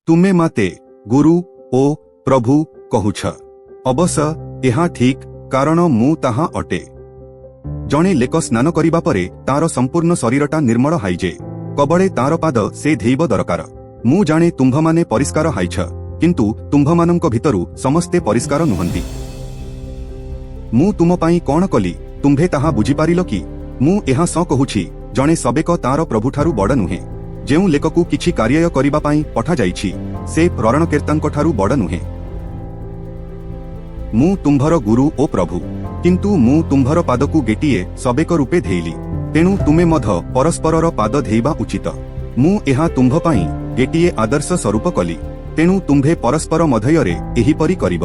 ତୁମେ ମାତେ ଗୁରୁ ଓ ପ୍ରଭୁ କହୁଛ। ଅବଶ୍ୟ ଏହା ଠିକ, କାରଣ ମୁଁ ତାହା ଅଟେ। ଜଣେ ଲୋକ ସ୍ନାନ କରିବା ପରେ ତାର ସମ୍ପୂର୍ଣ୍ଣ ଶରୀରଟା ନିର୍ମଳ ହାଇଯାଏ। କବଳେ ତାର ପାଦ ସେ ଧେଇବ ଦରକାର। ମୁଁ ଜାଣେ ତୁମ୍ଭମାନେ ପରିଷ୍କାର ହାଇଛ, କିନ୍ତୁ ତୁମ୍ଭମାନଙ୍କ ଭିତରୁ ସମସ୍ତେ ପରିଷ୍କାର ନୁହନ୍ତି। ମୁଁ ତୁମ ପାଇଁ କଣ କଲି ତୁମ୍ଭେ ତାହା ବୁଝିପାରିଲ କି? ମୁଁ ଏହା ସ କହୁଛି, ଜଣେ ସବେକ ତାର ପ୍ରଭୁଠାରୁ ବଡ଼ ନୁହେଁ। ଯେଉଁ ଲୋକକୁ କିଛି କାର୍ଯ୍ୟ କରିବା ପାଇଁ ପଠାଯାଇଛି ସେ ପ୍ରେରଣକର୍ତ୍ତାଙ୍କଠାରୁ ବଡ଼ ନୁହେଁ। ମୁଁ ତୁମ୍ଭର ଗୁରୁ ଓ ପ୍ରଭୁ, କିନ୍ତୁ ମୁଁ ତୁମ୍ଭର ପାଦକୁ ଗୋଟିଏ ସବେକ ରୂପେ ଧେଇଲି। ତେଣୁ ତୁମେ ମଧ୍ୟ ପରସ୍ପରର ପାଦ ଧେଇବା ଉଚିତ। ମୁଁ ଏହା ତୁମ୍ଭ ପାଇଁ ଗୋଟିଏ ଆଦର୍ଶ ସ୍ୱରୂପ କଲି। ତେଣୁ ତୁମ୍ଭେ ପରସ୍ପର ମଧ୍ୟରେ ଏହିପରି କରିବ।